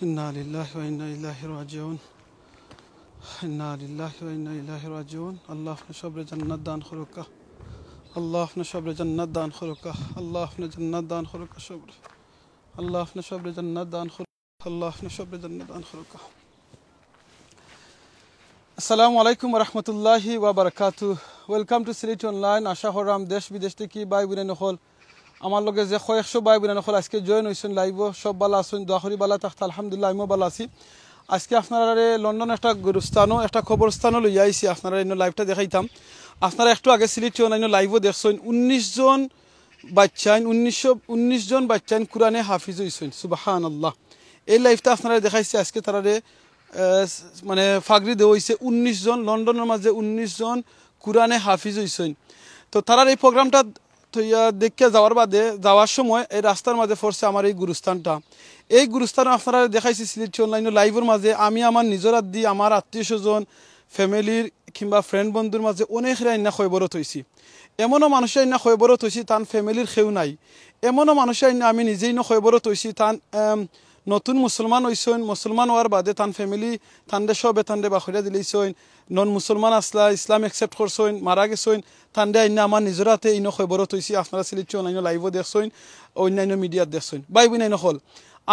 ইন্না লিল্লাহি ওয়া ইন্না ইলাইহি রাজিউন ইন্না লিল্লাহি ওয়া ইন্না ইলাইহি রাজিউন আল্লাহ আপনি সবরে জান্নাত দান করুক আল্লাহ আপনি সবরে জান্নাত দান করুক আল্লাহ আপনি জান্নাত দান করুক সবরে আল্লাহ আপনি সবরে জান্নাত দান করুক আল্লাহ আপনি সবরে জান্নাত দান করুক আসসালামু আলাইকুম ওয়া রাহমাতুল্লাহি ওয়া বারাকাতুহু ওয়েলকাম টু সিলেটি অনলাইন আশা করাম দেশ বিদেশ থেকে ভাই বোন হল আমার লগে যে কয়েকশো ভাই বোন হল আজকে জয়েন হয়েছেন লাইভ সব ভালো আছেন দোয়া করি ভালো থাকতে আলহামদুলিল্লাহ আমিও ভালো আছি আজকে আপনারা লন্ডন একটা গুরুস্থানও একটা খবরস্থানও লইয়া আইছি আপনারা এই লাইভটা দেখাইতাম আপনারা একটু আগে সিলেটি অনলাইন লাইভও দেখছেন 19 জন বাচ্চাইন 19 জন বাচ্চাইন কোরআনে হাফিজ হইছেন সুবহানাল্লাহ এই লাইভটা আপনারা দেখাইছি আজকে তারারে মানে ফাগরি দেওয়া হয়েছে 19 জন লন্ডনের মাঝে 19 জন কোরআনে হাফিজ হইছেন তো তারার এই প্রোগ্রামটা দেখে যাওয়ার বাদে যাওয়ার সময় এই রাস্তার মাঝে পড়ছে আমার এই গুরুস্থানটা এই গুরুস্থান আপনারা দেখাইছি সিলেটি অনলাইন লাইভের মাঝে আমি আমার নিজের আদি আমার আত্মীয় স্বজন ফ্যামিলির কিংবা ফ্রেন্ড বন্ধুর মাঝে অনেকরা ইন্না খবরত হয়েছি এমনও মানুষের ইন্না খবরত হয়েছি তান ফ্যামিলির খেউ নাই এমনও মানুষের ইন্না আমি নিজেই ন খবরত হয়েছি তান নতুন মুসলমান হইছেন মুসলমান হওয়ার বাদে তান ফ্যামিলি তানদে সবে তানদে বাখরিয়া দিলেছেন নন মুসলমান আসলা ইসলাম একসেপ্ট করছেন মারা গেছেন তানদে আইনা আমার নিজের হাতে ইনো খবরত হয়েছি আপনারা সিলেটি অনলাইন লাইভও দেখছেন অন্যান্য মিডিয়াত দেখছেন বাই বোন হল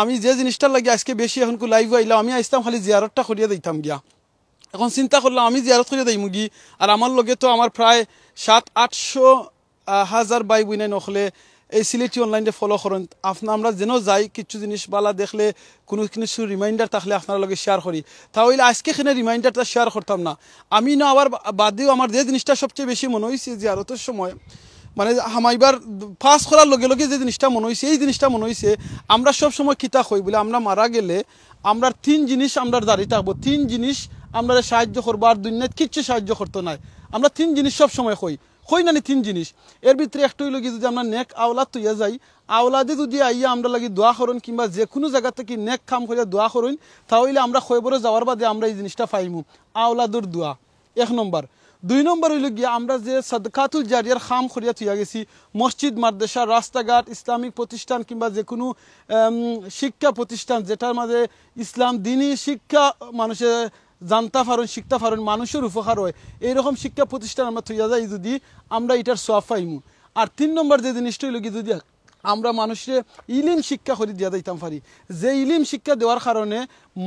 আমি যে জিনিসটার লাগে আজকে বেশি এখন লাইভ আইলাম আমি আসতাম খালি জিয়ারতটা করিয়া দিতাম গিয়া এখন চিন্তা করলাম আমি জিয়ারত করিয়া দিই মুগি আর আমার লগে তো আমার প্রায় 700-800 বাই বোন নহলে এই সিলেটি অনলাইনে ফলো করেন আমরা যেন যাই কিছু জিনিস বালা দেখলে কোনো কিছু রিমাইন্ডার থাকলে আপনার লগে শেয়ার করি তাহলে আজকে এখানে রিমাইন্ডারটা শেয়ার করতাম না আমি না আবার বাদেও আমার যে জিনিসটা সবচেয়ে বেশি মনে হয়েছে জিয়ারতের সময় মানে হামাইবার পাস করার লগে লগে যে জিনিসটা মনে হয়েছে এই জিনিসটা মনে হয়েছে আমরা সব সময় কিতা হই বলে আমরা মারা গেলে আমরা 3 জিনিস আমরা দাঁড়িয়ে থাকবো 3 জিনিস আমরা সাহায্য করবো আর দুনিয়ায় কিচ্ছু সাহায্য করতো নাই আমরা 3 জিনিস সব সময় কই না 3 জিনিস এর ভিতরে একটাই লগে যদি আমরা নেক আওলাদ তুইয়া যাই আওলাদে যদি আইয়া আমরা লাগি দোয়া করুন কিংবা যে কোনো জায়গা থেকে নেক কাম করিয়া দোয়া করুন তাহলে আমরা খবরে যাওয়ার বাদে আমরা এই জিনিসটা পাইমু আওলাদুর দোয়া 1 নম্বর 2 নম্বর হইল গিয়া আমরা যে সাদকাতুল জারিয়ার খাম করিয়া তুইয়া গেছি মসজিদ মাদ্রাসা রাস্তাঘাট ইসলামিক প্রতিষ্ঠান কিংবা যে কোনো শিক্ষা প্রতিষ্ঠান যেটার মাঝে ইসলাম দ্বীনি শিক্ষা মানুষের জানতে পারেন শিখতে পারেন মানুষের উপকার হয় এইরকম শিক্ষা প্রতিষ্ঠান আমরা থইয়া যাই যদি আমরা এটার সওয়াব পাইমু আর 3 নম্বর যে জিনিসটা হইল কি যদি আমরা মানুষের ইলিম শিক্ষা করে দিয়া দিতাম পারি যে ইলিম শিক্ষা দেওয়ার কারণে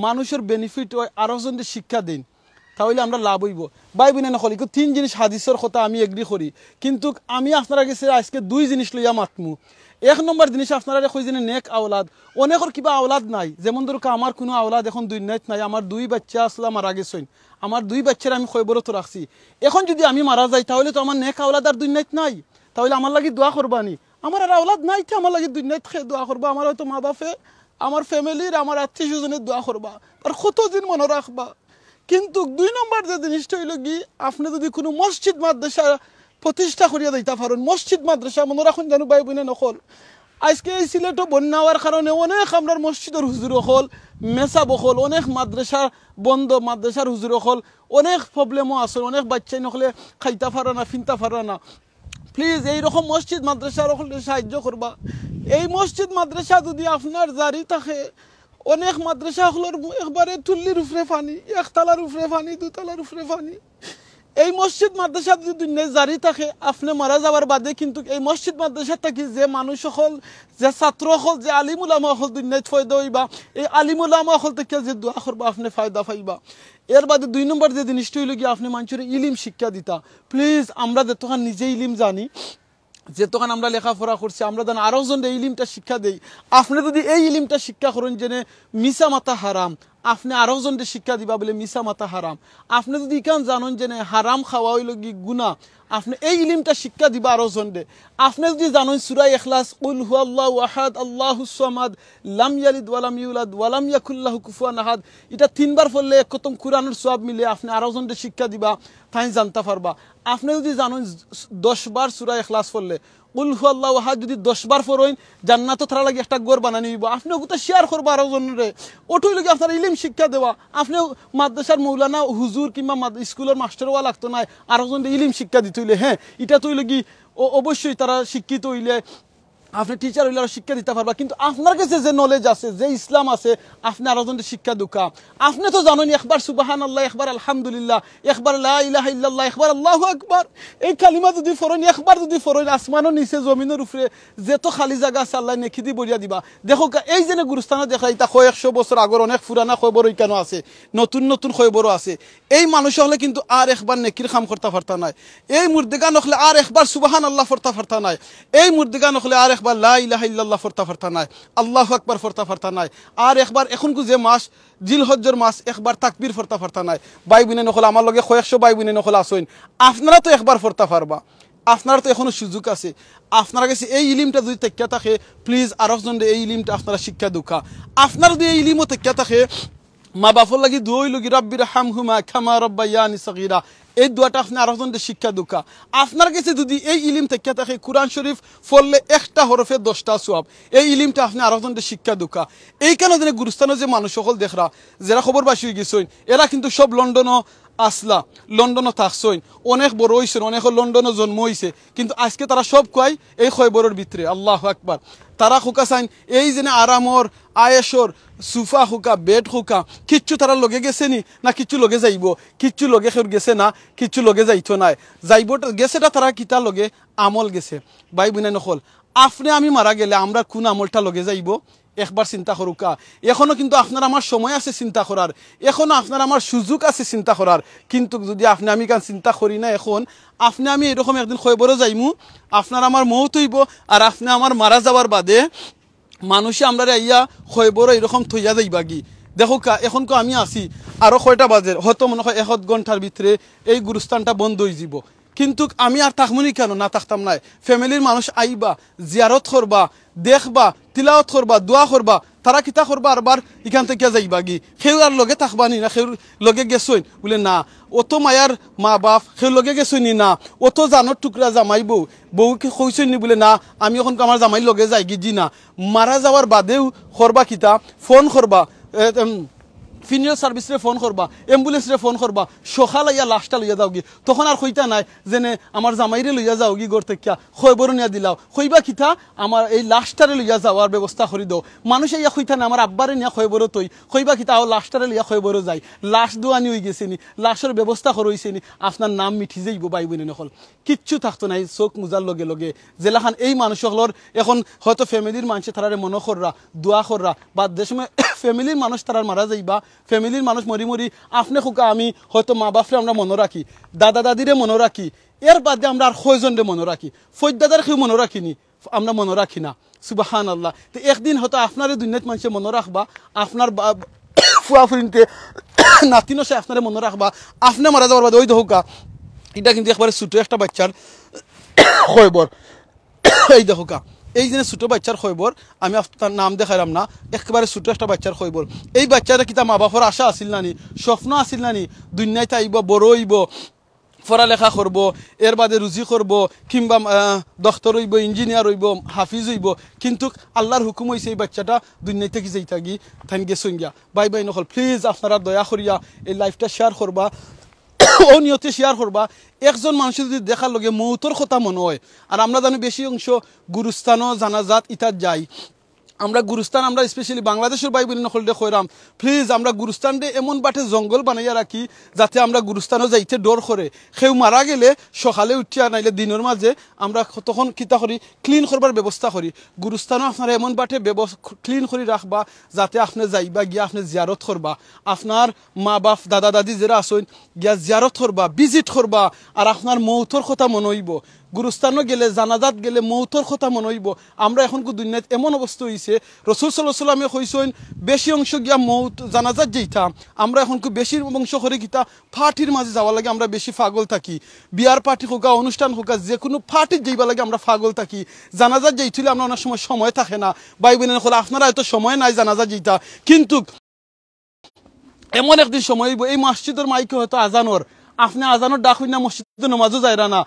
মানুষের বেনিফিট হয় আরও জন শিক্ষা দেন তাহলে আমরা লাভ হইব বাই বোনে নকলি 3 জিনিস হাদিসের কথা আমি এগ্রি করি কিন্তু আমি আপনারা কাছে আজকে 2 জিনিস লইয়া মাতমু 1 নম্বর জিনিস আপনারা কই যে নেক আওলাদ অনেকের কিবা আওলাদ নাই যেমন ধরো আমার কোনো আওলাদ এখন দুনিয়াত নাই আমার 2 বাচ্চা আসলা মারা গেছেন আমার 2 বাচ্চার আমি খবরত রাখছি এখন যদি আমি মারা যাই তাহলে তো আমার নেক আওলাদ আর দুনিয়াত নাই তাহলে আমার লাগি দোয়া করবানি আমার আর আওলাদ নাই তো আমার লাগি দুনিয়াত দোয়া করবা আমার হয়তো মা বাপে আমার ফ্যামিলির আমার আত্মীয় স্বজনের দোয়া করবা আর কতদিন মনে রাখবা কিন্তু 2 নম্বর যে জিনিসটা হইল কি আপনি যদি কোনো মসজিদ মাদ্রাসা প্রতিষ্ঠা করিয়া দিতে পারেন মসজিদ মাদ্রাসা মনে রাখুন জানো ভাই বোনে নকল আজকে এই সিলেটে বন্যা হওয়ার কারণে অনেক আপনার মসজিদের হুজুর হল মেসা বহল অনেক মাদ্রাসা বন্ধ মাদ্রাসার হুজুর হল অনেক প্রবলেমও আছে অনেক বাচ্চাই নকলে খাইতে পারে না ফিনতে পারে না প্লিজ এইরকম মসজিদ মাদ্রাসার হলে সাহায্য করবা এই মসজিদ মাদ্রাসা যদি আপনার জারি থাকে অনেক মাদ্রাসা হলোর একবারে টুল্লির উপরে পানি একতলার উপরে পানি 2 তলার উপরে পানি এই মসজিদ মাদ্রাসা যদি দুনিয়ায় জারি থাকে আপনি মারা যাওয়ার বাদে কিন্তু এই মসজিদ মাদ্রাসা থাকি যে মানুষ হল যে ছাত্র হল যে আলিম উলামা হল দুনিয়ায় ফায়দা হইবা এই আলিম উলামা হল থেকে যে দোয়া করবা আপনি ফায়দা পাইবা এর বাদে 2 নম্বর যে জিনিসটা হইল কি আপনি মানুষের ইলিম শিক্ষা দিতা প্লিজ আমরা যতক্ষণ নিজে ইলিম জানি যেতক্ষণ আমরা লেখাপড়া করছি আমরা যেন আরও জন এই ইলিমটা শিক্ষা দেই আপনি যদি এই ইলিমটা শিক্ষা করেন জেনে মিশা মাতা হারাম আপনি আরও জনকে শিক্ষা দিবা বলে মিশা মাতা হারাম আপনি যদি ইকান জানেন জেনে হারাম খাওয়া হইল কি গুনাহ আপনি এই ইলিমটা শিক্ষা দিবা আরও জনকে আপনি যদি জানেন সূরা ইখলাস কুল হুয়াল্লাহু আহাদ আল্লাহুস সামাদ লাম ইয়ালিদ ওয়া লাম ইউলাদ ওয়া লাম ইয়াকুল লাহু কুফুয়ান আহাদ এটা 3 বার পড়লে খতম কোরআনের সওয়াব মিলে আপনি আরও জনকে শিক্ষা দিবা তাই জানতে পারবা আপনি যদি জানেন 10 বার সূরা ইখলাস পড়লে কুল হুয়াল্লাহু আহাদ যদি 10 বার পড়েন জান্নাত তারা লাগি একটা ঘর বানানি হইব আপনি ওটা শেয়ার করবা আরও জনরে ওটই লাগি আপনার ইলম শিক্ষা দেওয়া আপনি মাদ্রাসার মৌলানা হুজুর কিংবা স্কুলের মাস্টারওয়া লাগতো না আরও জনরে ইলম শিক্ষা দিতে হইলে হ্যাঁ এটা তো হইল কি অবশ্যই তারা শিক্ষিত হইলে আপনি টিচার হইলে আরো শিক্ষা দিতে পারবা, কিন্তু আপনার কাছে যে নলেজ আছে, যে ইসলাম আছে, আপনি আরো জনকে শিক্ষা দুকা। আপনি তো জানেন একবার সুবহানাল্লাহ, একবার আলহামদুলিল্লাহ, একবার লা ইলাহা ইল্লাল্লাহ, একবার আল্লাহু আকবার, এই কালিমা যদি ফরন, একবার যদি ফরন, আসমানের নিচে জমিনের উপরে যত খালি জায়গা আছে আল্লাহ নেকি দি বরিয়া দিবা। দেখো এই যে গুরুস্থানে দেখা এটা 100 বছর আগর অনেক পুরানা খবর কেন আছে, নতুন নতুন খবরও আছে। এই মানুষ হলে কিন্তু আর একবার নেকির কাম করতে পারতা নাই, এই মুর্দেগান হলে আর একবার সুবহানাল্লাহ ফরতা পারতা নাই, এই মুর্দেগান হলে আর একবার লা ইলাহা ইল্লাল্লাহ ফরতা পারতা নাই, আল্লাহু আকবার ফরতা পারতা নাই, আর একবার এখনকু যে মাস জিলহজ্জের মাস একবার তাকবীর ফরতা পারতা নাই। ভাই বোনে নকল আমার লগে 100 ভাই বোনে নকল আসেন, আপনারা তো একবার ফরতা পারবা, আপনারা তো এখনো সুযোগ আছে। আপনারা কাছে এই ইলিমটা যদি তেক্কা থাকে, প্লিজ আরেকজন এই ইলিমটা আপনারা শিক্ষা দুকা। আপনারা যদি এই ইলিমও তেক্কা থাকে, মা বাপর লাগি দুই লগি রব্বির হামহুমা কামা রব্বায়ানি সগীরা, এই দোয়াটা আপনি আরেকজনকে শিক্ষা দুকা। আপনার কাছে যদি এই ইলিম তেক্কা থাকে, কুরআন শরীফ পড়লে একটা হরফে 10টা সওয়াব, এই ইলিমটা আপনি আরেকজনকে শিক্ষা দুকা। এই কেন যেন গুরুস্থানের যে মানুষ সকল দেখরা যারা খবরবাসী হয়ে গেছেন, এরা কিন্তু সব লন্ডনও আসলা, লন্ডনও থাকছেন, অনেক বড় হয়েছেন, অনেক লন্ডনও জন্ম হয়েছে, কিন্তু আজকে তারা সব কয় এই খবরের ভিতরে। আল্লাহু আকবার। তারা হুকা চাইন এই যে আরামর আয়েসর সুফা হুকা বেড হুকা কিচ্ছু তারা লগে গেছে নি না কিচ্ছু লগে যাইব, কিচ্ছু লগে খের গেছে না, কিচ্ছু লগে যাইতো নাই, যাইব গেছেটা তারা কিতা লগে আমল গেছে। ভাই বোনে নকল, আপনি আমি মারা গেলে আমরা কোন আমলটা লগে যাইব একবার চিন্তা করুকা। এখনো কিন্তু আপনার আমার সময় আছে চিন্তা করার, এখনো আপনার আমার সুযোগ আছে চিন্তা করার, কিন্তু যদি আপনি আমি কান চিন্তা করি না, এখন আপনি আমি এরকম একদিন খবরও যাইমু, আপনার আমার মৌত হইব, আর আপনি আমার মারা যাওয়ার বাদে মানুষে আমরা ইয়া খবরও এরকম থইয়া যাইবা কি। দেখো এখন আমি আছি আরো কয়টা বাজে, হয়তো মনে হয় 1 ঘন্টার ভিতরে এই গুরুস্থানটা বন্ধ হয়ে যাব, কিন্তু আমি আর থাকমুনি কেন, না থাকতাম নাই। ফ্যামিলির মানুষ আইবা, জিয়ারত করবা, দেখবা, তিলাওয়াত করবা, দোয়া করবা, তারা কিতা করবা আরবার এখান থেকে যাইবা গি। সেও আর লগে থাকবানি না, সেও লগে গেছইন বলে না, অত মায়ার মা বাপ সেও লগে গেছইনি না, অত জানোর টুকরা জামাই বউকে কইছইনি বলে না আমি এখন আমার জামাই লগে যাই গি। জি না, মারা যাওয়ার বাদেও করবা কিতা, ফোন করবা, ফিনিয়ার সার্ভিসে ফোন করবা, অ্যাম্বুলেন্সে ফোন করবা, সকাল ইয়া লাশটা লইয়া যাও গি। তখন আর কইতা নাই যেনে আমার জামাইরে লইয়া যাও গি, গড় থেকে খবর নিয়া দিলাও, কইবা কিতা আমার এই লাশটারে লইয়া যাওয়ার ব্যবস্থা করি দাও। মানুষ ইয়া কইতা না আমার আব্বারে নিয়া খবরও তৈ, কইবা কিতা ও লাশটারে লইয়া খবরও যাই, লাশ দোয়ানি হয়ে গেছে নি, লাশের ব্যবস্থা করইছে নি, আপনার নাম মিঠি যাইব। ভাই বোনে নকল কিচ্ছু থাকতো নাই, চোখ মুজার লগে লগে জেলাখান এই মানুষগুলোর এখন হয়তো ফ্যামিলির মানুষে তারারে মনে কররা, দোয়া কররা, বা যে সময় ফ্যামিলির মানুষ তারা মারা যাইবা, ফ্যামিলির মানুষ মরি মরি আপনি খোকা আমি হয়তো মা বাপরে আমরা মনে রাখি, দাদা দাদিরে মনে রাখি, এর বাদে আমরা আর কয়জনরে মনে রাখি, ফৈদ দাদার কেউ মনে রাখিনি, আমরা মনে রাখি না। সুবহানাল্লাহ। তো একদিন হয়তো আপনার দুনিয়াত মানুষে মনে রাখবা, আপনার ফুয়াফুরিনতে নাতিনো সে আপনারে মনে রাখবা, আপনি মারা যাওয়ার বাদে ওই দেখোকা এটা কিন্তু একবারে ছোট একটা বাচ্চার খবর। এই দেখোকা এই যে ছোট বাচ্চার খবর, আমি তার নাম দেখাইলাম না, একেবারে ছোট একটা বাচ্চার খবর। এই বাচ্চাটা কিতা মা বাপর আশা আসিল নানি, স্বপ্ন আসিল নানি দুনিয়াতে আইব, বড় হইব, পড়ালেখা করব, এর বাদে রুজি করব, কিংবা ডক্টর হইব, ইঞ্জিনিয়ার হইব, হাফিজ হইব, কিন্তু আল্লাহর হুকুম হয়েছে এই বাচ্চাটা দুনিয়াতে কি যাই থাকি থান গেছুন গিয়া। বাই বাই নকল, প্লিজ আপনারা দয়া করিয়া এই লাইফটা শেয়ার করবা, ও নিয়তে শেয়ার করবা। একজন মানুষ যদি দেখার লগে মৌতর কথা মনে হয়, আর আমরা জানি বেশি অংশ গুরুস্থানও জানাজাত ইতার যাই, আমরা গুরুস্থান আমরা স্পেশালি বাংলাদেশের ভাই বোন নকল কইরাম, প্লিজ আমরা গুরুস্থানটা এমন বাটে জঙ্গল বানাইয়া রাখি যাতে আমরা গুরুস্থানও যাইতে ডর করে, কেউ মারা গেলে সকালে উঠিয়া নাইলে দিনের মাঝে আমরা তখন কিতা করি ক্লিন করবার ব্যবস্থা করি। গুরুস্থানও আপনারা এমন বাটে ক্লিন করে রাখবা যাতে আপনি যাইবা গিয়া আপনি জিয়ারত করবা, আপনার মা বাপ দাদা দাদি যারা আসেন গিয়া জিয়ারত করবা, ভিজিট করবা, আর আপনার মৌতর কথা মনে হইব। গুরুস্থানও গেলে জানাজাত গেলে মৌতর কথা মনে হইব। আমরা এখন দুনিয়াত এমন অবস্থা হয়েছে, রসুল সাল্লাল্লাহু আলাইহি ওয়াসাল্লামে কইছেন বেশি অংশ গিয়া মৌত জানাজাত যেইতাম, আমরা এখন বেশি অংশ করে গিতা পার্টির মাঝে যাওয়া লাগে আমরা বেশি পাগল থাকি, বিয়ার পার্টি হোক অনুষ্ঠান হোক যে কোনো পার্টির যাইবা লাগে আমরা পাগল থাকি। জানাজাত যেইছিল আমরা অনেক সময় থাকে না। ভাই বোনের হলে আপনারা হয়তো সময় নাই জানাজাত যেইতা, কিন্তু এমন একদিন সময় হইব এই মসজিদের মাইকে হয়তো আজানোর, আপনি আজানোর ডাক হই না, মসজিদে নামাজও যাইরা না,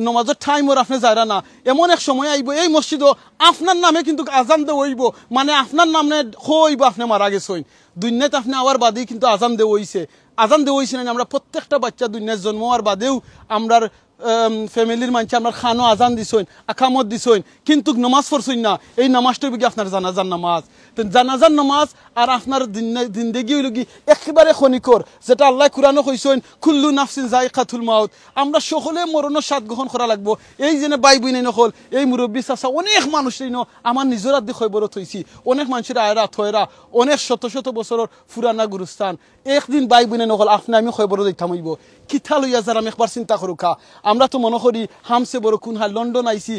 নমাজের টাইম ওর আপনি যায়রা না এমন এক সময় আইব এই মসজিদও আপনার নামে কিন্তু আজান দে হইব মানে আপনার নামে হইব আপনি মারা গেছেন দুনিয়াতে আপনি আবার বাদেই কিন্তু আজান দে হইছে আজান দে হইছে না আমরা প্রত্যেকটা বাচ্চা দুনিয়ার জন্ম হওয়ার বাদেও আমরার ফ্যামিলির মানুষ আপনার খানো আজান দিছেন আকামত দিছেন কিন্তু নামাজ পড়ছেন না এই নামাজটা কি আপনার জানাজার নামাজ জানাজার নামাজ আর আপনার জিন্দেগি হইল কি একেবারে ক্ষণিকর যেটা আল্লাহ কুরআনে কইছেন কুল্লু নাফসিন যায়কাতুল মাউত আমরা সকলে মরণের স্বাদ গ্রহণ করা লাগবো এই যে ভাই বোন নকল এই মুরব্বী চাচা অনেক মানুষ আমার নিজের আদি খবরত হয়েছি অনেক মানুষের আয়রা থয়রা অনেক শত শত বছরের পুরানা গুরুস্থান একদিন ভাই বোন নকল আপনি আমি খবর দিতাম হইব কিথা লইয়া যারা আমি একবার চিন্তা করুকা আমরা তো মনে করি হামসে বড় কোন হাল লন্ডন আইসি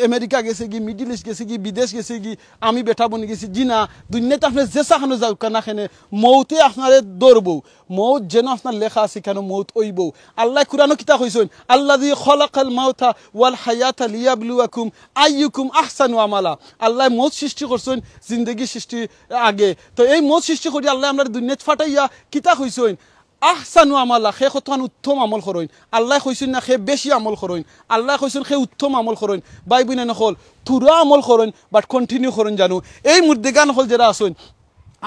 আমেরিকা গেছে কি মিডিল ইস্ট গেছে কি বিদেশ গেছে কি আমি বেটা বনি গেছি জি না দুনিয়াতে আপনি যে চাখানো যাও না খেনে মৌতে আপনারে দৌড়বো মৌত যেন আপনার লেখা আছে কেন মৌত ওইব আল্লাহ কুরআনে কিতা কইছেন আল্লাযী খালাকাল মাউতা ওয়াল হায়াতা লিয়াবলুয়াকুম আইয়ুকুম আহসানু আমালা আল্লাহ মৌত সৃষ্টি করছেন জিন্দেগি সৃষ্টি আগে তো এই মৌত সৃষ্টি করি আল্লাহ আমরা দুনিয়াত ফাটাইয়া কিতা কইছেন আহসানু আমালা সে কতখান উত্তম আমল করেন আল্লাহ কইছেন না সে বেশি আমল করেন আল্লাহ কইছেন সে উত্তম আমল করেন বাই বোনে নকল তুরা আমল করেন বাট কন্টিনিউ করেন জানো এই মুর্দেগান হল যারা আসেন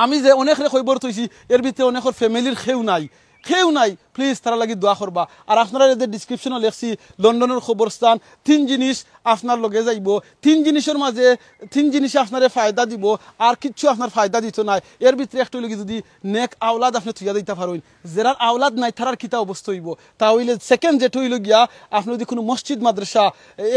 আমি যে অনেক খবর থইছি এর ভিতরে অনেকের ফ্যামিলির খেউ নাই প্লিজ তারা লাগি দোয়া করবা আর আপনারা এদের ডিসক্রিপশনও লেখছি লন্ডনের খবরস্থান 3 জিনিস আপনার লগে যাইব 3 জিনিসের মাঝে 3 জিনিসে আপনারে ফায়দা দিব আর কিচ্ছু আপনার ফায়দা দিত না এর ভিতরে একটা লাগি যদি নেক আওলাদ আপনি থুইয়া দিতে পারেন যারা আওলাদ নাই তারার কিতা অবস্থা হইব তাহলে সেকেন্ড যেটা হইল গিয়া আপনি যদি কোনো মসজিদ মাদ্রাসা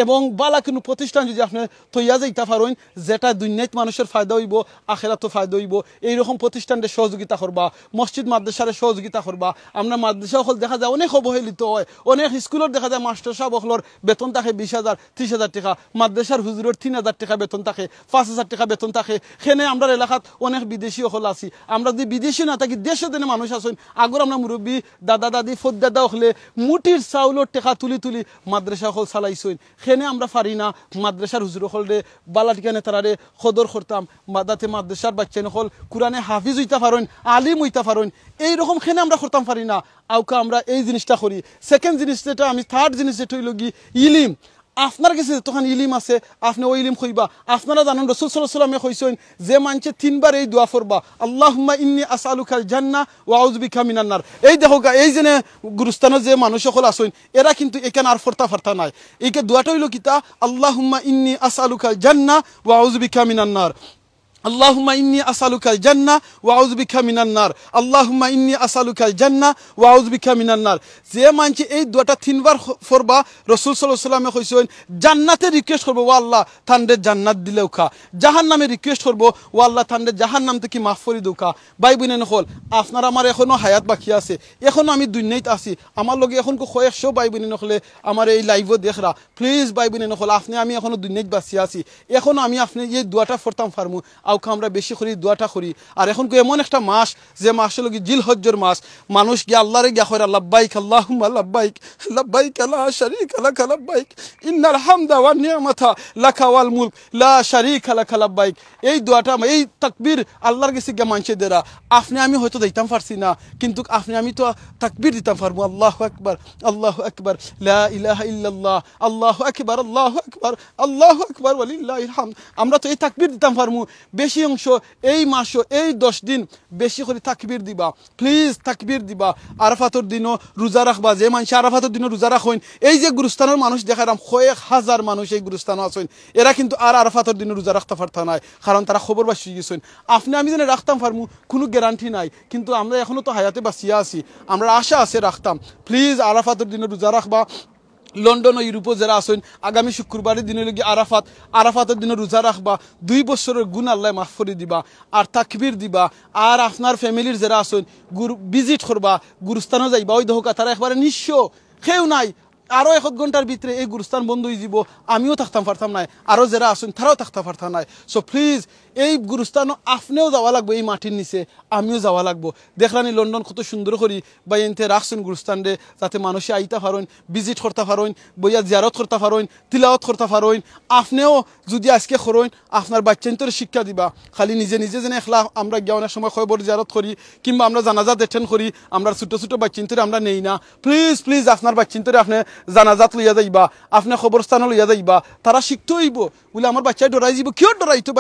এবং বালা কোনো প্রতিষ্ঠান যদি আপনি থইয়া যাইতে পারেন যেটা দুনিয়াত মানুষের ফায়দা হইব আখিরাতও ফায়দা হইব এইরকম প্রতিষ্ঠানের সহযোগিতা করবা মসজিদ মাদ্রাসার সহযোগিতা করবা আমরা মাদ্রাসা হল দেখা যায় অনেক অবহেলিত হয় অনেক স্কুলের দেখা যায় মাস্টার সাহেব হলর বেতন থাকে 20,000 30,000 টাকা মাদ্রাসার হুজুরের 3,000 টাকা বেতন থাকে 5,000 টাকা বেতন থাকে সেনে আমরা এলাকাত অনেক বিদেশি হল আছি আমরা যদি বিদেশি না থাকি দেশে দিনে মানুষ আছেন আগর আমরা মুরব্বী দাদা দাদি ফদ্দাদা হলে মুটির চাউলের টাকা তুলি মাদ্রাসা হল চালাইছেন সেনে আমরা পারি না মাদ্রাসার হুজুর হলে বালা ঠিকানে তারারে খদর করতাম মাদাতে মাদ্রাসার বাচ্চা হল কোরআনে হাফিজ হইতে পারেন আলিম হইতে পারেন এইরকম সেনে আমরা করতাম পারি না আউকা আমরা এই জিনিসটা করি সেকেন্ড জিনিস যেটা আমি থার্ড জিনিস যেটা হইল গি ইলিম আপনার কাছে তখন ইলিম আছে আপনি ওই ইলিম কইবা আপনারা জানেন রাসূল সাল্লাল্লাহু আলাইহি ওয়াসাল্লামে কইছেন যে মানছে 3 বার এই দোয়া করবা আল্লাহুম্মা ইন্নী আসআলুকাল জান্নাহ ওয়া আউযু বিকা মিনান নার এই দেখো এই যে গুরুস্থানে যে মানুষ সকল আছেন এরা কিন্তু এখানে আর ফরতা নাই এইকে দোয়াটা হইল কিতা আল্লাহুম্মা ইন্নী আসআলুকাল জান্নাহ ওয়া আউযু বিকা মিনান নার اللهم إني أسألك الجنة وأعوذ بك من النار اللهم إني أسألك الجنة وأعوذ بك من النار যে মানছে এই দুটো তিনবার পড়বা রাসূল সাল্লাল্লাহু আলাইহি ওয়াসাল্লাম কইছেন জান্নাতে রিকোয়েস্ট করব ও আল্লাহ তানরে জান্নাত দিলেও খা জাহান্নামে রিকোয়েস্ট করব ও আল্লাহ তানরে জাহান্নাম থেকে মাফ করে দাও খা ভাই বোনেন হল আপনার আমার এখনো হায়াত বাকি আছে এখনো আমি দুনিয়াতে আছি আমার লগে এখন কয়েকশো ভাই বোনেন হলে আমার এই লাইভও দেখরা প্লিজ ভাই বোনেন হল আপনি আমি এখনো দুনিয়াতে বাঁচি আছি এখনো আমি আপনি এই দোয়াটা পড়তাম পারমু আউকা আমরা বেশি করি দোয়াটা করি আর এখন এমন একটা মাস যে মাস হলো কি জিলহজ্জের মাস মানুষ গিয়ে আল্লাহরে গিয়া কইরা লাব্বাইক আল্লাহুম্মা লাব্বাইক লাব্বাইক লা শারীকা লাক লাব্বাইক ইন্নাল হামদা ওয়ান নি'মাতা লাকা ওয়াল মুলক লা শারীকা লাক লাব্বাইক এই দোয়াটা এই তাকবীর আল্লাহর কাছে গিয়া মানছে দেরা আপনি আমি হয়তো দিতাম পারছি না কিন্তু আপনি আমি তো তাকবীর দিতাম পারবো আল্লাহু আকবার লা ইলাহা ইল্লাল্লাহ আল্লাহু আকবার ওয়ালিল্লাহিল হামদ আমরা তো এই তাকবীর দিতাম পারবো বেশি অংশ এই মাস এই 10 দিন বেশি করে তাকবীর দিবা প্লিজ তাকবীর দিবা আরাফাতের দিনও রোজা রাখবা যে মানুষ আরাফাতের দিনও রোজা রাখেন এই যে গুরুস্থানের মানুষ দেখালাম কয়েক হাজার মানুষ এই গুরুস্থানে আছেন এরা কিন্তু আর আরাফাতের দিনে রোজা রাখতে পারতা নাই কারণ তারা খবর বাঁচিয়ে গেছেন আপনি আমি যেন রাখতাম পারমু কোনো গ্যারান্টি নাই কিন্তু আমরা এখনো তো হায়াতে বাঁচিয়ে আছি আমরা আশা আছে রাখতাম প্লিজ আরাফাতের দিনে রোজা রাখবা লন্ডন ও ইউরোপও যারা আছেন আগামী শুক্রবারের দিনে লগি আরাফাতের দিনে রোজা রাখবা 2 বছরের গুণ আল্লাহ মাফ করে দিবা আর তাকবীর দিবা আর আপনার ফ্যামিলির যারা আছেন গুরু ভিজিট করবা গুরুস্থানও যাইবা ওই দেখো তারা একবারে নিঃস্ব কেউ নাই আরো 1 ঘন্টার ভিতরে এই গুরুস্থান বন্ধ হয়ে যাব আমিও থাকতাম পারতাম না আরো যারা আছেন তারাও থাকতে পারতাম না সো প্লিজ এই গুরুস্থানও আপনিও যাওয়া লাগবে এই মাটির নিচে আমিও যাওয়া লাগবো দেখলানি লন্ডন কত সুন্দর করি বা এনতে রাখছেন গুরুস্থান রে যাতে মানুষে আইতে পারেন ভিজিট করতে পারেন বইয়া জিয়ারত করতে পারেন তিলাওয়াত করতে পারেন আপনিও যদি আজকে করেন আপনার বাচ্চান্তরে শিক্ষা দিবা খালি নিজে যেন এখলা আমরা গিয়ে অনেক সময় খবর জিয়ারত করি কিংবা আমরা জানাজা দেখেন করি আমরা ছোট বাচ্চান্তরে আমরা নেই না প্লিজ আপনার বাচ্চান্তরে আপনি জানাজাত লইয়া যাইবা আপনি খবরস্থান লইয়া যাইবা তারা শিখতে হইব বলে আমার বাচ্চায় ডরাই যাব কিয় ডরাইতো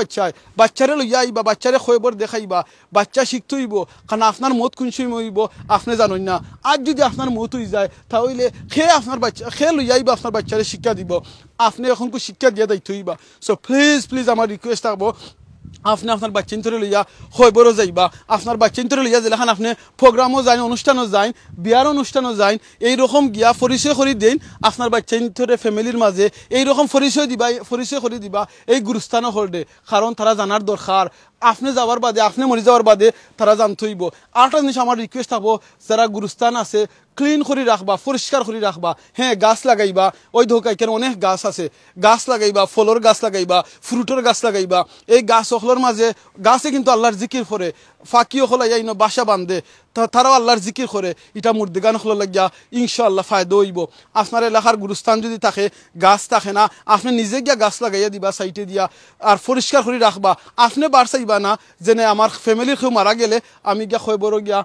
বাচ্চারে লইয়া আইবা বাচ্চারে খবর দেখাইবা বাচ্চা শিখতে হইব কারণ আপনার মত কোন সময় হইব আপনি জানেন না আজ যদি আপনার মত হয়ে যায় তাহলে আপনার বাচ্চা লইয়া আইবা আপনার বাচ্চারে শিক্ষা দিব আপনি এখন শিক্ষা দিয়ে দায়িত্ব হইবা সো প্লিজ আমার রিকোয়েস্ট থাকবো আপনি আপনার বাচ্চিন্তরে লইয়া খবরও যাইবা আপনার বাচ্চিন্তরে লইয়া যেখানে আপনি প্রোগ্রামও যাই অনুষ্ঠানও যাই বিয়ার অনুষ্ঠানও যাই এইরকম গিয়া পরিচয় করে দিন আপনার বাচ্চিন্তরে ফ্যামিলির মাঝে এইরকম পরিচয় করে দিবা এই গুরুস্থানও হলডে কারণ তারা জানার দরকার আপনি যাওয়ার বাদে আপনি মরে যাওয়ার বাদে তারা জানতে হইব আরেকটা জিনিস আমার রিকোয়েস্ট থাকবো যারা গুরুস্থান আছে ক্লিন করে রাখবা পরিষ্কার করে রাখবা হ্যাঁ গাছ লাগাইবা ওই ধোকাইকের অনেক গাছ আছে গাছ লাগাইবা ফলর গাছ লাগাইবা ফ্রুটের গাছ লাগাইবা এই গাছ অখলোর মাঝে গাছে কিন্তু আল্লাহর জিকির করে ফাঁকিও হলাই যাই বাসা বান্ধে তারাও আল্লাহর জিকির করে এটা মুর্দিগান হলো লাগিয়া ইনশাআল্লাহ ফায়দা হইব আপনার এলাকার গুরুস্থান যদি থাকে গাছ থাকে না আপনি নিজে গিয়া গাছ লাগাইয়া দিবা সাইটে দিয়া আর পরিষ্কার করে রাখবা আপনি বার চাইবা না যেনে আমার ফ্যামিলির কেউ মারা গেলে আমি গিয়া খবর গিয়া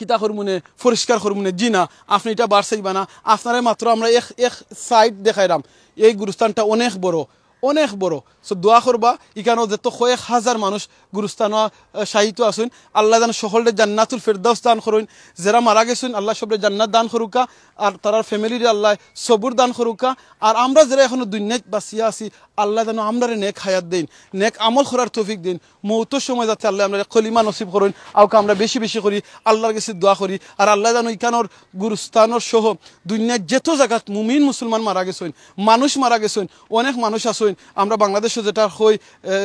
কিতা করমুনে পরিষ্কার করমুনে জি না আপনি এটা বার চাইবা না আপনারা মাত্র আমরা এক সাইড দেখাইলাম এই গুরুস্থানটা অনেক বড় সো দোয়া করবা এখানেও যত কয়েক হাজার মানুষ গুরুস্থান শাহিত আসুন আল্লাহ যেন সকলে জান্নাতুল ফেরদাউস দান করুন যারা মারা গেছেন আল্লাহ সবরে জান্নাত দান করুকা আর তারার ফ্যামিলির আল্লাহ সবুর দান করুকা আর আমরা যারা এখনো দুনিয়াত বাঁচিয়া আছি আল্লাহ যেন আমরা নেক হায়াত দিন নেক আমল করার তৌফিক দিন মৌতের সময় যাতে আল্লাহ আমরা কলিমা নসিব করুন আউকে আমরা বেশি করি আল্লাহর কাছে দোয়া করি আর আল্লাহ যেন ইকানোর গুরুস্থানের সহ দুনিয়ার যেত জায়গাত মুমিন মুসলমান মারা গেছেন মানুষ মারা গেছেন অনেক মানুষ আসেন আমরা বাংলাদেশে যেটা হই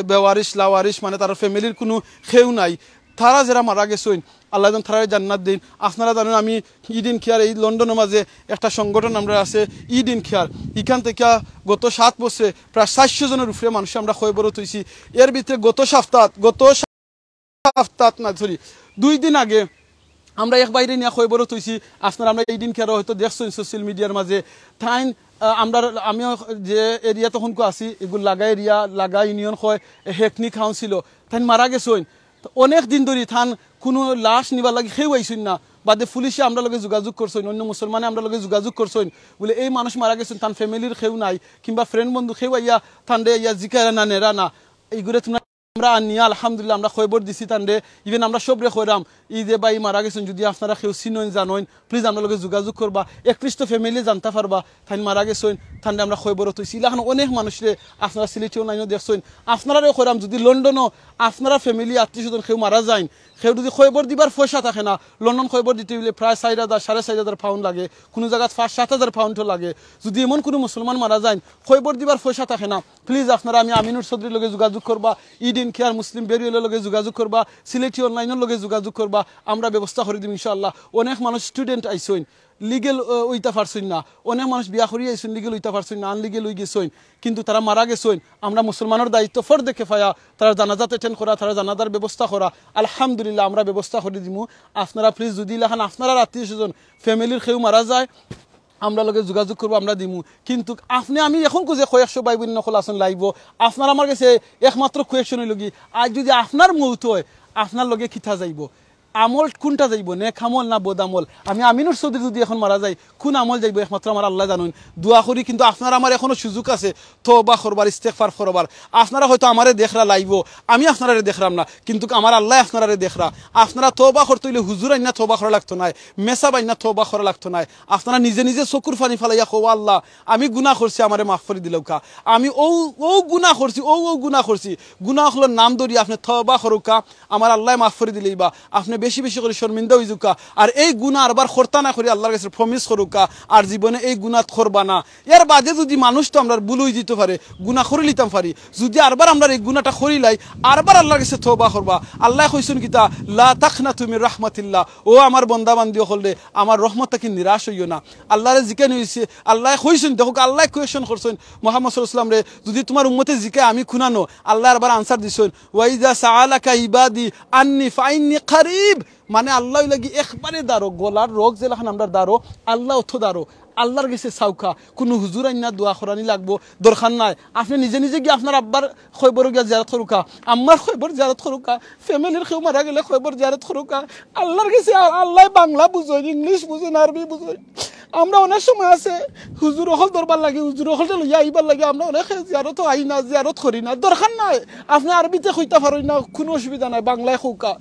বেওয়ারিশ লাওয়ারিশ মানে তার ফ্যামিলির কোনো খেউ নাই তারা যারা মারা গেছেন আল্লাহ যেন তারা জান্নাত দিন আপনারা জানেন আমি ইডিন খেয়ার এই লন্ডনের মাঝে একটা সংগঠন আমরা আছে ইডিন খেয়ার এখান থেকে গত 7 বছরে প্রায় 400 জনের উপরে মানুষ আমরা খবরত হইছি এর ভিতরে গত সপ্তাহ না সরি 2 দিন আগে আমরা এক বাইরে নিয়ে খবরত হইছি আপনারা আমরা ইডিন খেয়ার হয়তো দেখছেন সোশ্যাল মিডিয়ার মাঝে তাই আমি যে এরিয়া তখন আছি এগুলো লাগা এরিয়া লাগা ইউনিয়ন হয় হেকনি কাউন্সিল তাই মারা গেছেন অনেক দিন ধরে থান কোনো লাশ নিবার লাগে সেও আইসেন না বাদে পুলিশে আমরা লগে যোগাযোগ করছেন অন্য মুসলমানে আমরা লগে যোগাযোগ করছেন বলে এই মানুষ মারা গেছেন তার ফ্যামিলির কেউ নাই কিংবা ফ্রেন্ড বন্ধু কেউ আইয়া তান্ডে ইয়া জিকারা না নেরা না এইগুলো তোমরা আমরা আনিয়া আলহামদুলিল্লাহ আমরা খবর দিছি তান্ডে ইভেন আমরা সবরে খয়রাম ঈদে বাই মারা গেছেন যদি আপনারা কেউ চিনেন জানেন প্লিজ আমরা লগে যোগাযোগ করবা একত্রিশটা ফ্যামিলি জানতে পারবা তাই মারা গেছেন তান্ডে আমরা খবরত হইছি এখন অনেক মানুষরে আপনারা সিলেটি অনলাইনও দেখছেন আপনারাও খয়রাম যদি লন্ডনও আপনারা ফ্যামিলি আত্মীয় স্বজন কেউ মারা যায় কেউ যদি খবর দিবার পয়সা থাকে না লন্ডন খবর দিতে হইলে প্রায় 4,000 4,500 পাউন্ড লাগে কোনো জায়গায় 5,000-7,000 পাউন্ডও লাগে যদি এমন কোনো মুসলমান মারা যায় খবর দিবার পয়সা থাকে না প্লিজ আপনারা আমি আমিনুর চৌধুরীর লগে যোগাযোগ করবা ইডিন কেয়ার মুসলিম বেরিয়েলের লগে যোগাযোগ করবা সিলেটি অনলাইনের লগে যোগাযোগ করবা আমরা ব্যবস্থা করে দিম ইনশাআল্লাহ অনেক মানুষ স্টুডেন্ট আইসইন লিগেল ওইটা পারছেন না অনেক মানুষ বিয়া করিয়ে আইসেন লিগেল ওইটা পারছেন না আনলিগেল হয়ে গেছেন কিন্তু তারা মারা গেছেন আমরা মুসলমানের দায়িত্ব ফর দেখে পায়া তারা জানাজাতে টেন করা তারা জানাজার ব্যবস্থা করা আলহামদুলিল্লাহ আমরা ব্যবস্থা করে দিমু আপনারা প্লিজ যদি লাখান আপনারা আত্মীয় স্বজন ফ্যামিলির কেউ মারা যায় আমরা লগে যোগাযোগ করবো আমরা দিমু কিন্তু আপনি আমি এখন যে কয়েকশো ভাই বোন নকল আসন লাইব আপনার আমার কাছে একমাত্র কোয়েকশন হইল কি আজ যদি আপনার মৌত হয় আপনার লগে খিথা যাইব আমল কোনটা যাইব নেক আমল না বদ আমল আমি আমিনুর চৌধুরী যদি এখন মারা যায় কোন আমল যাইব একমাত্র আমার আল্লাহ জানুন দোয়া করি কিন্তু আপনার আমার এখনো সুযোগ আছে তওবা করবার ইস্তেগফার করবার আপনারা হয়তো আমারে দেখরা লাইব আমি আপনারে দেখরাম না কিন্তু আমার আল্লাহ আপনারে দেখরা আপনারা তওবা করতে হইলে হুজুর আইনা তওবা করা লাগতো না মেসাব আইনা তওবা করা লাগতো না আপনারা নিজে নিজে চকুর পানি ফালাইয়া কও আল্লাহ আমি গুনাহ করছি আমারে মাফ করে দিলাও কা আমি ও গুনাহ করছি ও গুনাহ করছি গুনাহ হলো নাম ধরি আপনি তওবা করুকা আমার আল্লাহ মাফ করে দিলেইবা আপনি বেশি করে শর্মিন্দা হইজুকা আর এই গুনাহ আরবার করতা না করি আল্লাহর কাছে প্রমিস করুকা আর জীবনে এই গুনাহ করবা না এর বাদে যদি মানুষ তো আমরা ভুল হই যেতে পারে গুনাহ করে লিতাম পারি যদি আরবার আমরা এই গুনাহটা করিলাই আরবার আল্লাহর কাছে তওবা করবা আল্লাহ কইছেন কিতা লা তাখনাতু মির রাহমাতিল্লাহ ও আমার বান্দা বান্দি হলরে আমার রহমত থেকে নিরাশ হইও না আল্লাহরে জিকান হইছে আল্লাহ কইছেন দেখো আল্লাহ কোয়েশ্চন করছেন মুহাম্মদ সাল্লাল্লাহু আলাইহি ওয়াসাল্লাম রে যদি তোমার উম্মতে জিকা আমি খুনানো আল্লাহ আরবার আনসার দিছেন ওয়াইজা সাআলাকা ইবাদি আন্নি ফাইন্নি করিব মানে আল্লাহ লাগি একবারে দারো গলার রোগ যেলাখান আমরা দারো আল্লাহ অথ দারো আল্লাহর কাছে সাউখা কোনো হুজুর আইনা দোয়া করানি লাগবো দরকার নাই আপনি নিজে নিজে গিয়ে আপনার আব্বার খবর গিয়া জিয়ারত করুকা আম্মার খবর জিয়ারত করুকা ফ্যামিলির কেউ মারা গেলে খবর জিয়ারত করুকা আল্লাহর কাছে আল্লাহ বাংলা বুঝোয় ইংলিশ বুঝোয় আরবি বুঝোয় আমরা অনেক সময় আছে হুজুর হল দরবার লাগে হুজুর হলটা লইয়া আইবার লাগে আমরা অনেক জিয়ারত আই না জিয়ারত করি না দরকার নাই আপনি আরবিতে কইতা পারেন না কোনো অসুবিধা নাই বাংলায় খোকা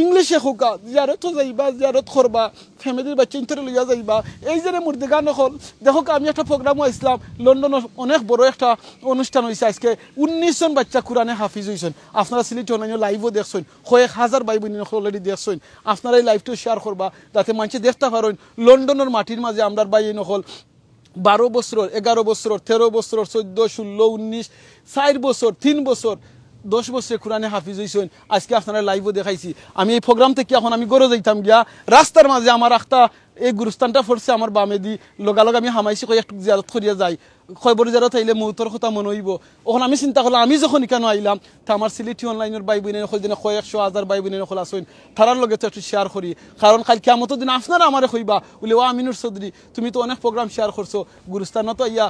ইংলিশে খোকা জিয়ারত যাইবা জিয়ারত করবা ফ্যামিলির বাচ্চা ইন্টারে লইয়া যাইবা এই যে মুর্দে গান হল দেখো আমি একটা প্রোগ্রামও আসলাম লন্ডন অনেক বড় একটা অনুষ্ঠান হয়েছে আজকে 19 জন বাচ্চা কোরআনে হাফিজ হয়েছেন আপনারা সিলেটে অন্যান্য লাইভও দেখছেন কয়েক হাজার ভাই বোন অলরেডি দেখছেন আপনারা এই লাইভটা শেয়ার করবা যাতে মানুষ দেখতে পারেন লন্ডনের মাটির মাঝে আমরা ভাই নকল 12 বছর 11 বছর 13 বছর 14 16 19 4 বছর 3 বছর 10 বছরে কোরআনে হাফিজ হইছেন আজকে আপনারা লাইভও দেখাইছি আমি এই প্রোগ্রাম থেকে এখন আমি গড়ে যাইতাম গিয়া রাস্তার মাঝে আমার একটা এই গুরুস্থানটা পড়ছে আমার বামে দি লগালগ আমি হামাইছি কই একটু জিয়ারত করিয়া যাই খবর জিয়ারত আইলে মৌতর কথা মনে হইব ওখানে আমি চিন্তা করলাম আমি যখন কেন আইলাম তা আমার সিলেটি অনলাইনের ভাই বোনের হল দিনে কয়েকশো হাজার ভাই বোনের হল আসেন তারার লগে তো একটু শেয়ার করি কারণ কাল কিয়ামতের দিন আপনারা আমারে কইবা বলে ও আমিনুর চৌধুরী তুমি তো অনেক প্রোগ্রাম শেয়ার করছো গুরুস্থানত তো ইয়া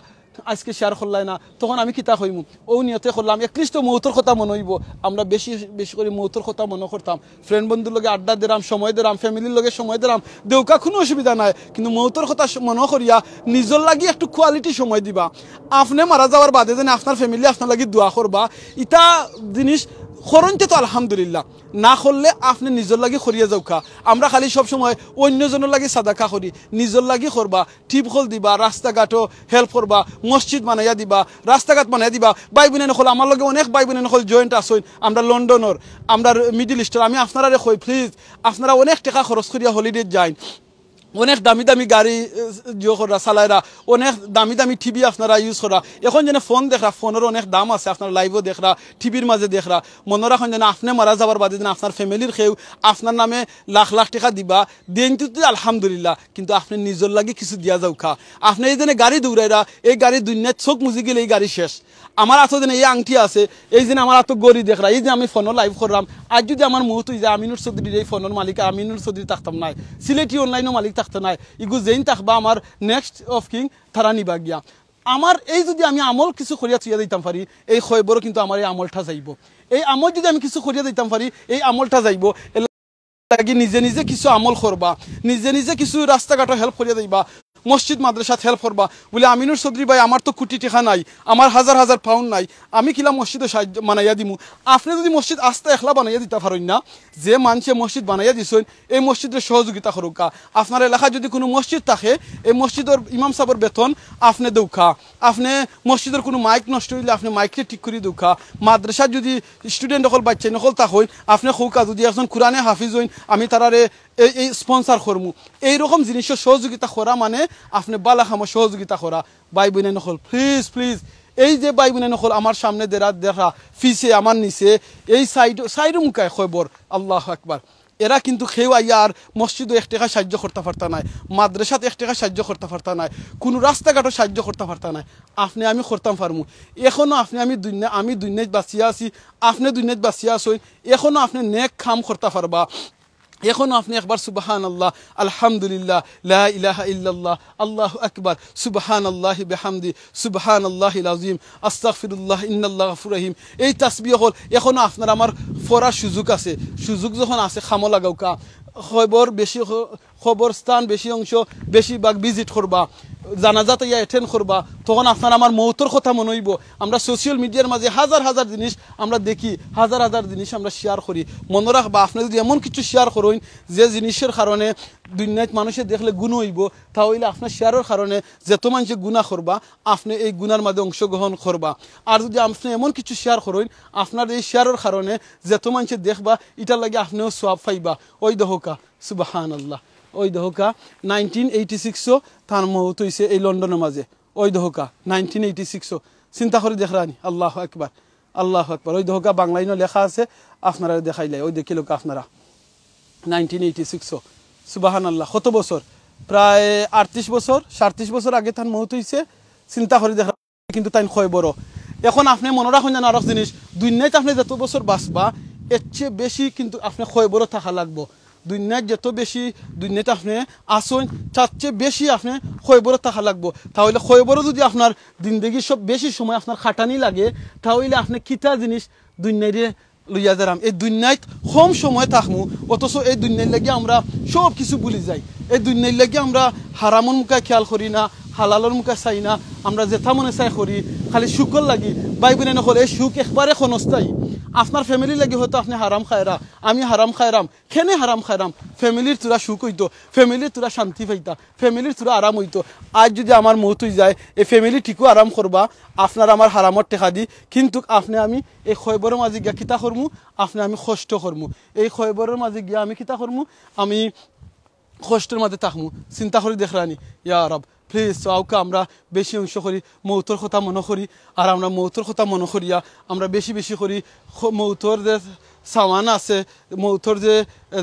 আজকে শেয়ার করলাই না তখন আমি কিতা হইমু ও নিয়তে করলাম একলিষ্ট মৌতর কথা মনে হইব আমরা বেশি বেশি করে মৌতর কথা মনে করতাম ফ্রেন্ড বন্ধুর লগে আড্ডা দিলাম সময় দিলাম ফ্যামিলির লগে সময় দিলাম দেউকা কোনো অসুবিধা নাই কিন্তু মৌতর কথা মনে করিয়া নিজের লাগি একটু কোয়ালিটি সময় দিবা আপনি মারা যাওয়ার বাদে যেন আপনার ফ্যামিলি আপনার লাগি দোয়া করবা ইটা জিনিস খরণতে তো আলহামদুলিল্লাহ না করলে আপনি নিজের লাগি করিয়া যাওকা আমরা খালি সব সময় অন্যজনের লাগি সাদাকা করি নিজের লাগি করবা টিপ হল দিবা রাস্তাঘাটও হেল্প করবা মসজিদ বানাইয়া দিবা রাস্তাঘাট বানাইয়া দিবা ভাই বোনে নকল আমার লগে অনেক ভাই বোনে নকল জয়েন্ট আসেন আমরা লন্ডনের আমরা মিডিল ইস্টের আমি আপনারা কই প্লিজ আপনারা অনেক টাকা খরচ করিয়া হলিডে যাই অনেক দামি দামি গাড়ি জিও করা চালাইরা অনেক দামি দামি টিভি আপনারা ইউজ করা এখন যেন ফোন দেখরা ফোনের অনেক দাম আছে আপনার লাইভও দেখরা টিভির মাঝে দেখরা মনে রাখুন যেন আপনি মারা যাবার বাদে যেন আপনার ফ্যামিলির কেউ আপনার নামে লাখ লাখ টাকা দিবা দেন তো আলহামদুলিল্লাহ কিন্তু আপনি নিজের লাগি কিছু দিয়া যাও খা আপনি এই যে গাড়ি দৌড়াইরা এই গাড়ি দুনিয়াত চোখ মুজি গেলে এই গাড়ি শেষ আমার হাতে যেন এই আংটি আছে এই যে আমার হাতে গড়ি দেখরা এই যে আমি ফোনও লাইভ করলাম আজ যদি আমার মুহূর্ত যে আমিনুর চৌধুরীর এই ফোনের মালিক আমিনুর চৌধুরী থাকতাম নাই সিলেটি অনলাইনও মালিক থাকতো নাই ইগু যেইন থাকবা আমার নেক্সট অফ কিং তারা নিবা গিয়া আমার এই যদি আমি আমল কিছু করিয়া চুইয়া দিতাম পারি এই খবরও কিন্তু আমার এই আমলটা যাইব এই আমল যদি আমি কিছু করিয়া দিতাম পারি এই আমলটা যাইব লাগি নিজে নিজে কিছু আমল করবা নিজে নিজে কিছু রাস্তাঘাটও হেল্প করিয়া দিবা মসজিদ মাদ্রাসাত হেল্প করবা বলে আমিনুর চৌধুরী ভাই আমার তো কোটি টাকা নাই আমার হাজার হাজার পাউন্ড নাই আমি কিলা মসজিদে সাহায্য বানাইয়া দিমু আপনি যদি মসজিদ আস্তে একলা বানাইয়া দিতে পারেন না যে মানুষে মসজিদ বানাইয়া দিছেন এই মসজিদের সহযোগিতা করুকা আপনার এলাকায় যদি কোনো মসজিদ থাকে এই মসজিদের ইমাম সাহেবের বেতন আপনি দৌকা আপনি মসজিদের কোনো মাইক নষ্ট হইলে আপনি মাইকটা ঠিক করে দৌকা মাদ্রাসার যদি স্টুডেন্ট নকল বাচ্চা নকল তা হইন আপনি খৌকা যদি একজন কোরআনে হাফিজ হইন আমি তারারে এই স্পন্সার করমু এইরকম জিনিসের সহযোগিতা করা মানে আপনি বালা খামো সহযোগিতা করা ভাই বোনে নকল প্লিজ প্লিজ এই যে ভাই বোনে নকল আমার সামনে দেখা ফিসে আমার নিচে এই সাইড মুখায় খবর আল্লাহ আকবার এরা কিন্তু খেয়ে আইয়া আর মসজিদও 1 টাকা সাহায্য করতে পারতা নাই মাদ্রাসাত 1 টাকা সাহায্য করতে পারতা নাই কোনো রাস্তাঘাটও সাহায্য করতে পারতা নাই আপনি আমি করতাম পারমু এখনও আপনি আমি দুনিয়াত বাঁচিয়া আছি আপনি দুনিয়াত বাঁচিয়া আসই এখনও আপনি নেক কাম করতে পারবা এখনো আপনি একবার সুবহানাল্লাহ আলহামদুলিল্লাহ লা ইলাহা ইল্লাল্লাহ আল্লাহু আকবার সুবহানাল্লাহি বিহামদি সুবহানাল্লাহিল আযীম আস্তাগফিরুল্লাহ ইন্নাল্লাহু গফুরুর রহিম এই তাসবিহ হল এখনো আপনার আমার পড়ার সুযোগ আছে সুযোগ যখন আছে খামো লাগাওকা খবর স্থান বেশি অংশ বেশিরভাগ ভিজিট করবা জানাজাতে ইয়া অ্যাটেন্ড করবা তখন আপনার আমার মৌতর কথা মনে হইব আমরা সোশ্যাল মিডিয়ার মাঝে হাজার হাজার জিনিস আমরা দেখি হাজার হাজার জিনিস আমরা শেয়ার করি মনে রাখবা আপনি যদি এমন কিছু শেয়ার করেন যে জিনিসের কারণে দুনিয়াত মানুষে দেখলে গুণ হইব তাহলে আপনার শেয়ারের কারণে যত মানুষে গুণা করবা আপনি এই গুণার মাঝে অংশগ্রহণ করবা আর যদি আপনি এমন কিছু শেয়ার করেন আপনার এই শেয়ারের কারণে যত মানুষে দেখবা এটার লাগে আপনিও সওয়াব পাইবা ওই দহকা সুবহানাল্লাহ ওই দহকা 1986 তার মৌত হইছে এই লন্ডনের মাঝে ওই দহকা 1986 চিন্তা করে দেখরানি আল্লাহু আকবার আল্লাহু আকবার ওই দহকা বাংলাইনও লেখা আছে আপনারা দেখাইলে ওই দেখি লোক আপনারা 1986 সুবহানাল্লাহ কত বছর প্রায় 38 বছর 37 বছর আগে তার মৌত হইছে চিন্তা করে দেখরা কিন্তু তাই ক্ষয় বড় এখন আপনি মনে রাখুন যেন আরেক জিনিস দুনিয়াতে আপনি যত বছর বাঁচবা এর চেয়ে বেশি কিন্তু আপনি ক্ষয় বড় থাকা লাগবো দুনিয়ার যত বেশি দুনিয়াতে আপনি আসুন তার চেয়ে বেশি আপনি খয়বর থাকা লাগবো তাহলে খয়বর যদি আপনার জিন্দগি সব বেশি সময় আপনার খাটানি লাগে তাহলে আপনি কিতা জিনিস দুনিয়ারে লইয়া যারাম এই দুনিয়াত কম সময় থাকমু অথচ এই দুনিয়ার লাগি আমরা সব কিছু ভুলে যাই এই দুনিয়ার লাগি আমরা হারামর মুখে খেয়াল করি না হালালর মুখে চাই না আমরা যেথা মনে চাই করি খালি সুখর লাগি বাই বোনে নকল এই সুখ একবারে ক্ষণস্থায়ী আপনার ফ্যামিলি লাগি হয়তো আপনি হারাম খায়রা আমি হারাম খায়রাম খেনে হারাম খায়রাম ফ্যামিলির তোরা সুখ হইতো ফ্যামিলির তোরা শান্তি পাইতা ফ্যামিলির তোরা আরাম হইতো আজ যদি আমার মৌত হয়ে যায় এই ফ্যামিলি ঠিকও আরাম করবা আপনার আমার হারামর টেকা দি কিন্তু আপনি আমি এই খয়বরের মাঝে গিয়া কিতা করমু আপনি আমি কষ্ট করমু এই খয়বরের মাঝে গিয়া আমি কিতা করমু আমি কষ্টের মাঝে থাকমু চিন্তা করি দেখরানি ইয়া রব প্লিজ আউকা আমরা বেশি অংশ করি মৌতর কথা মনে করি আর আমরা মৌতর কথা মনে করিয়া আমরা বেশি বেশি করি মৌতর যে সামান আছে মৌতর যে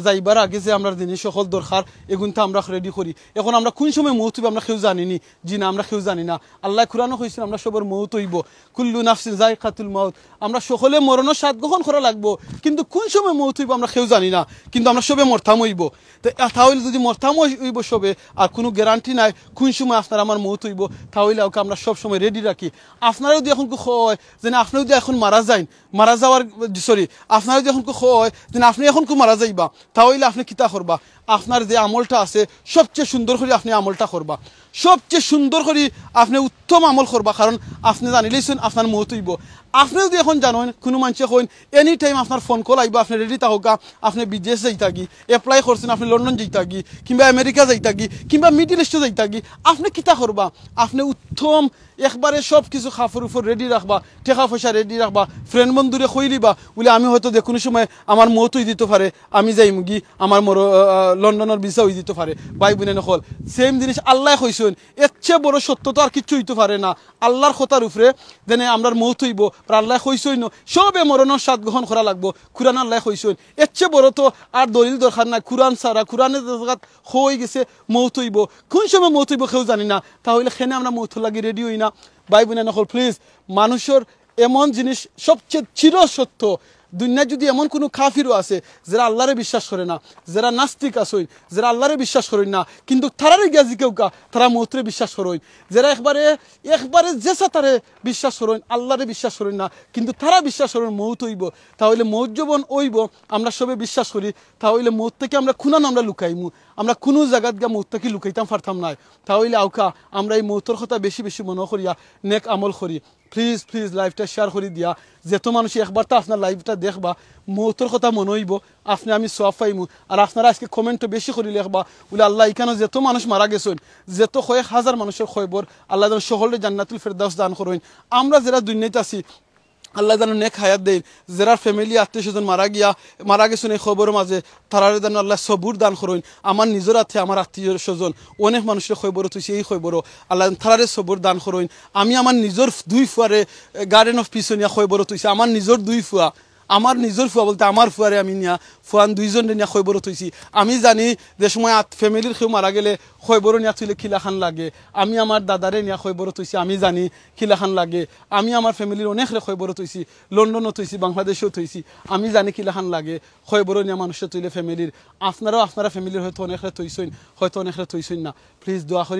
যাইবার আগে যে আমরা জিনিস সকল দরকার এগুনটা আমরা রেডি করি এখন আমরা কোন সময় মৌত হইব আমরা কেউ জানিনি জি না আমরা কেউ জানি না আল্লাহ কুরআনও কইছেন আমরা সবার মৌত হইব কুল্লু নাফসিন যায়কাতুল মাউত আমরা সকলে মরণের স্বাদ গ্রহণ করা লাগবো কিন্তু কোন সময় মৌত হইব আমরা কেউ জানি না কিন্তু আমরা সবে মরতাম হইব তো তাহলে যদি মরতাম হইব সবে আর কোনো গ্যারান্টি নাই কোন সময় আপনার আমার মৌত হইব তাহলে ওকে আমরা সব সময় রেডি রাখি আপনারা যদি এখন হয় যে আপনি যদি এখন মারা যান মারা যাওয়ার সরি আপনারা যদি এখন হয় যে আপনি এখন মারা যাইবা তাহলে আপনি কিতা করবা আপনার যে আমলটা আছে সবচেয়ে সুন্দর করে আপনি আমলটা করবা সবচেয়ে সুন্দর করে আপনি উত্তম আমল করবা কারণ আপনি জানিলেইছেন আপনার মৌত হইব আপনি যদি এখন জানেন কোনো মানুষে কইন এনি টাইম আপনার ফোন কল আইবা আপনি রেডি থাকা আপনি বিদেশ যাইতা গি এপ্লাই করছেন আপনি লন্ডন যাইতা গি কিংবা আমেরিকা যাইতা গি কিংবা মিডল ইস্টে যাইতা গি আপনি কিতা করবা আপনি উত্তম একবারে সব কিছু খাফর উপর রেডি রাখবা টাকা পয়সা রেডি রাখবা ফ্রেন্ড বন্ধুরে কইলিবা বলে আমি হয়তো যে কোনো সময় আমার মৌত হয়ে দিতে পারে আমি যাইম গি আমার লন্ডনের ভিসা হয়ে দিতে পারে ভাই বোনে নকল সেম জিনিস আল্লাহ কইছেন এর চেয়ে বড় সত্য তো আর কিচ্ছু হইতে পারে না আল্লাহর কথার উপরে যেন আমরা মৌত হইব আর আল্লাহ কইছেন সবে মরণের স্বাদ গ্রহণ করা লাগবো কুরআন আল্লাহ কইছেন এর চেয়ে বড় তো আর দলিল দরকার নাই কুরআন ছাড়া কুরআনের জায়গাত হয়ে গেছে মৌত হইব কোন সময় মৌত হইব কেউ জানি না তাহলে খেনে আমরা মৌত লাগি রেডি হই না ভাই বোনে নকল প্লিজ মানুষের এমন জিনিস সবচেয়ে চির সত্য দুনিয়ায় যদি এমন কোনো কাফিরও আছে যারা আল্লাহরে বিশ্বাস করে না যারা নাস্তিক আসই যারা আল্লাহরে বিশ্বাস করেন না কিন্তু তারারে গিয়া জিকেও কা তারা মৌতরে বিশ্বাস করেন যারা একবারে জেসা তারে বিশ্বাস করেন আল্লাহরে বিশ্বাস করেন না কিন্তু তারা বিশ্বাস করেন মৌত হইব তাহলে মৌত যখন হইব আমরা সবে বিশ্বাস করি তাহলে মৌত থেকে আমরা খুনান আমরা লুকাইমু আমরা কোনো জায়গাত গিয়া মৌত থেকে লুকাইতাম পারতাম না তাহলে আউকা আমরা এই মৌতর কথা বেশি বেশি মনে করিয়া নেক আমল করি প্লিজ প্লিজ লাইভটা শেয়ার করে দিয়া যেত মানুষ একবার তো আপনার লাইভটা দেখবা মৌতর কথা মনে হইব আপনি আমি সওয়াব পাইমু আর আপনারা আজকে কমেন্টও বেশি করে লিখবা বলে আল্লাহ এখানে যেত মানুষ মারা গেছেন যেত কয়েক হাজার মানুষের খবর আল্লাহ যেন সকলের জান্নাতুল ফেরদাউস দান করেন আমরা যারা দুনিয়াতে আছি আল্লাহ যেন নেক হায়াত দেন যারা ফ্যামিলি আত্মীয় স্বজন মারা গেছেন এই খবরের মাঝে তারা যেন আল্লাহ সবুর দান করেন আমার নিজের হাতে আমার আত্মীয় স্বজন অনেক মানুষের খবর তুইছে এই খবরও আল্লাহ তারারে সবুর দান করেন আমি আমার নিজের দুই ফুয়ারে গার্ডেন অফ পিছনিয়া খবর তুইছে আমার নিজের দুই ফুয়া আমার নিজের ফুয়া বলতে আমার ফুয়ারে আমি নিয়া ফুয়ান দুইজনে নিয়ে খবর থইছি আমি জানি যে সময় ফ্যামিলির কেউ মারা গেলে খবর নিয়া থইলে খিলাখান লাগে আমি আমার দাদারে নিয়া খবর থইছি আমি জানি খিলাখান লাগে আমি আমার ফ্যামিলির অনেকরে খবর থইছি লন্ডনও থইছি বাংলাদেশেও থইছি আমি জানি খিলাখান লাগে খবর নিয়া মানুষের তৈলে ফ্যামিলির আপনারা ফ্যামিলির হয়তো অনেকরে থইছেন হয়তো অনেকরে থইছেন না প্লিজ দোয়া করি